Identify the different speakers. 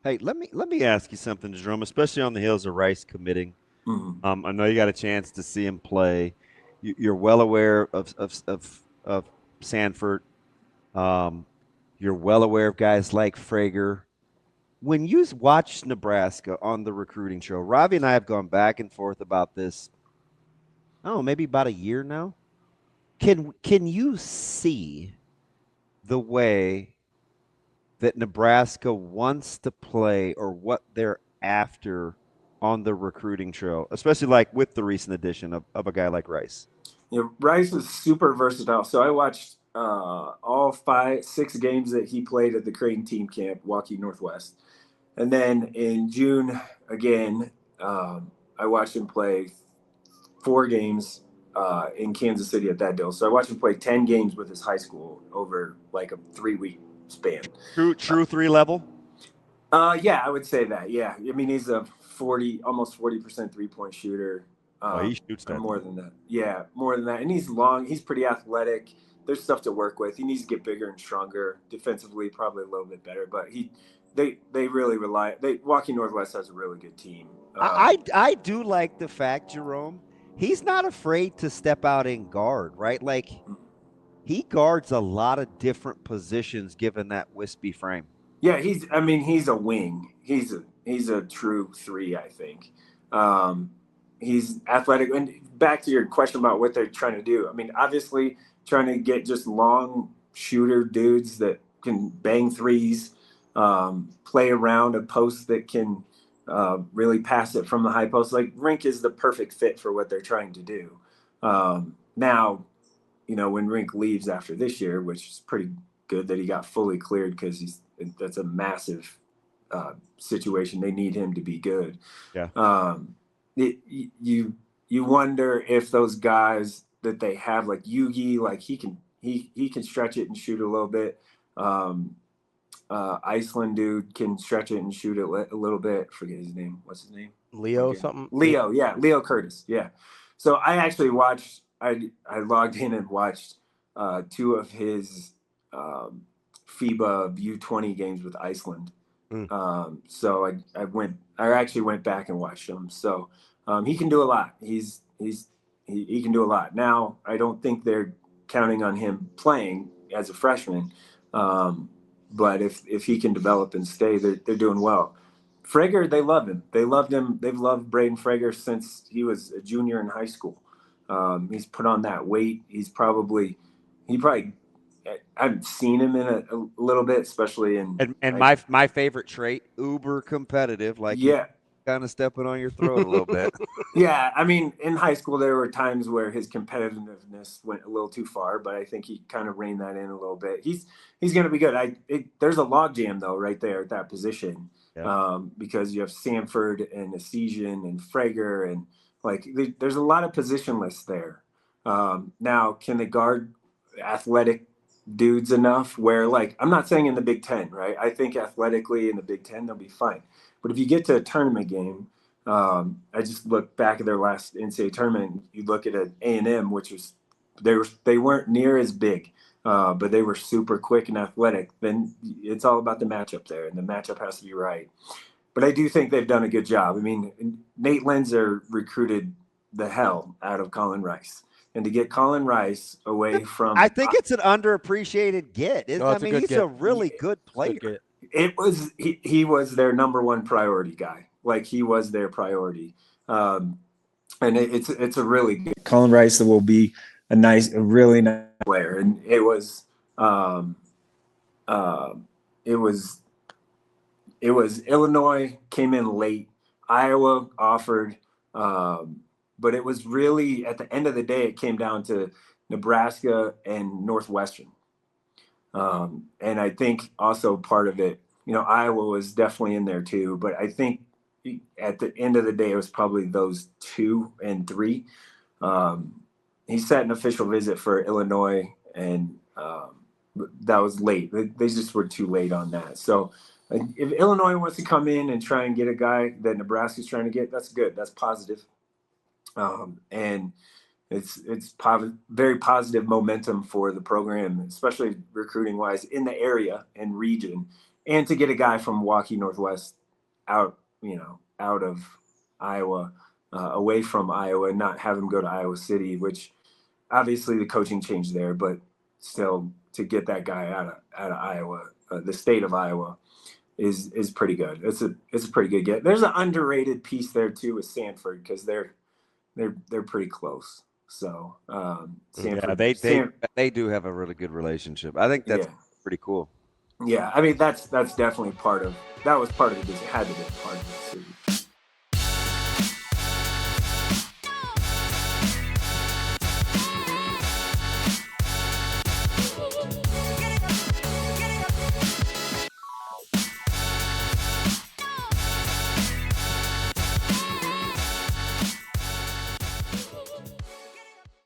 Speaker 1: Hey, let me ask you something, Jerome, especially on the heels of Rice committing.
Speaker 2: Mhm.
Speaker 1: I know you got a chance to see him play. You're well aware of Sanford. Um, you're well aware of guys like Frager. When you watch Nebraska on the recruiting show, Ravi and I have gone back and forth about this. Oh, maybe about a year now. Can you see the way that Nebraska wants to play or what they're after on the recruiting trail, especially like with the recent addition of a guy like Rice?
Speaker 2: Rice is super versatile. So I watched all 6 games that he played at the Creighton team camp, Waukee Northwest. And then in June, again, I watched him play 4 games in Kansas City at that deal. So I watched him play 10 games with his high school over like a 3 week span.
Speaker 1: True three level.
Speaker 2: Yeah, I would say that. Yeah, I mean he's a 40% 3-point shooter.
Speaker 1: Oh, he shoots
Speaker 2: Or
Speaker 1: that
Speaker 2: more
Speaker 1: thing.
Speaker 2: than that. Yeah, more than that. And he's long. He's pretty athletic. There's stuff to work with. He needs to get bigger and stronger. Defensively, probably a little bit better. But they really rely. Waukee Northwest has a really good team.
Speaker 1: I do like the fact, Jerome, he's not afraid to step out and guard, right? Like he guards a lot of different positions given that wispy frame.
Speaker 2: Yeah, he's. I mean, he's a wing. He's a true three. I think. Um, he's athletic. And back to your question about what they're trying to do. I mean, obviously, trying to get just long shooter dudes that can bang threes, play around a post that can really pass it from the high post. Like Rink is the perfect fit for what they're trying to do. Now, when Rink leaves after this year, which is pretty good that he got fully cleared because that's a massive situation. They need him to be good.
Speaker 1: Yeah.
Speaker 2: It, you wonder if those guys that they have like Yugi, like he can stretch it and shoot a little bit. Um, Iceland dude can stretch it and shoot it a little bit. Forget his name. What's his name?
Speaker 3: Leo something.
Speaker 2: Leo. Yeah, Leo Curtis. Yeah. So I actually watched. I logged in and watched 2 of his um, FIBA U20 games with Iceland.
Speaker 3: Mm.
Speaker 2: So I actually went back and watched him. So he can do a lot. He can do a lot. Now I don't think they're counting on him playing as a freshman. Um, but if he can develop and stay, they're doing well. Frager, they love him. They loved him. They've loved Braden Frager since he was a junior in high school. He's put on that weight. He probably, I haven't seen him in a little bit, especially in,
Speaker 1: And my favorite trait, uber competitive, like he's
Speaker 2: yeah,
Speaker 1: kind of stepping on your throat a little bit.
Speaker 2: yeah. I mean, in high school, there were times where his competitiveness went a little too far, but I think he kind of reined that in a little bit. He's going to be good. There's a logjam though, right there at that position,
Speaker 1: Yeah.
Speaker 2: because you have Sanford and Essesian and Frager and like there's a lot of positionless there. Now, can they guard athletic dudes enough? Where like I'm not saying in the Big Ten, right? I think athletically in the Big Ten they'll be fine, but if you get to a tournament game. I just look back at their last NCAA tournament. You look at an A&M, which was they weren't near as big, but they were super quick and athletic. Then it's all about the matchup there, and the matchup has to be right. But I do think they've done a good job. I mean, Nate Lenzer recruited the hell out of Collin Rice, and to get Collin Rice away
Speaker 1: I
Speaker 2: from
Speaker 1: think it's an underappreciated get.
Speaker 3: No,
Speaker 1: I
Speaker 3: it's a
Speaker 1: mean,
Speaker 3: good
Speaker 1: he's a
Speaker 3: get.
Speaker 1: really good player.
Speaker 3: Good get.
Speaker 2: it was he was their number one priority guy. Like he was their priority. And it's a really good. Colin Rice will be a really nice player, and um, uh, it was it was Illinois came in late, Iowa offered, but it was really at the end of the day it came down to Nebraska and Northwestern, and I think also part of it, Iowa was definitely in there too, but I think at the end of the day, it was probably those 2 and 3. Um, he set an official visit for Illinois, and that was late. They just were too late on that. So if Illinois wants to come in and try and get a guy that Nebraska's trying to get, that's good. That's positive. And it's very positive momentum for the program, especially recruiting wise in the area and region. and to get a guy from Waukee Northwest out, out of Iowa, away from Iowa, and not have him go to Iowa City, which obviously the coaching changed there, but still to get that guy out of Iowa, the state of Iowa, is pretty good. It's a pretty good get. There's an underrated piece there too with Sanford because they're pretty close. So
Speaker 1: Yeah,
Speaker 2: Sanford,
Speaker 1: they do have a really good relationship. I think that's
Speaker 2: yeah,
Speaker 1: pretty cool.
Speaker 2: yeah. I mean that's definitely part of that was part of the decision. Had to be part of the decision.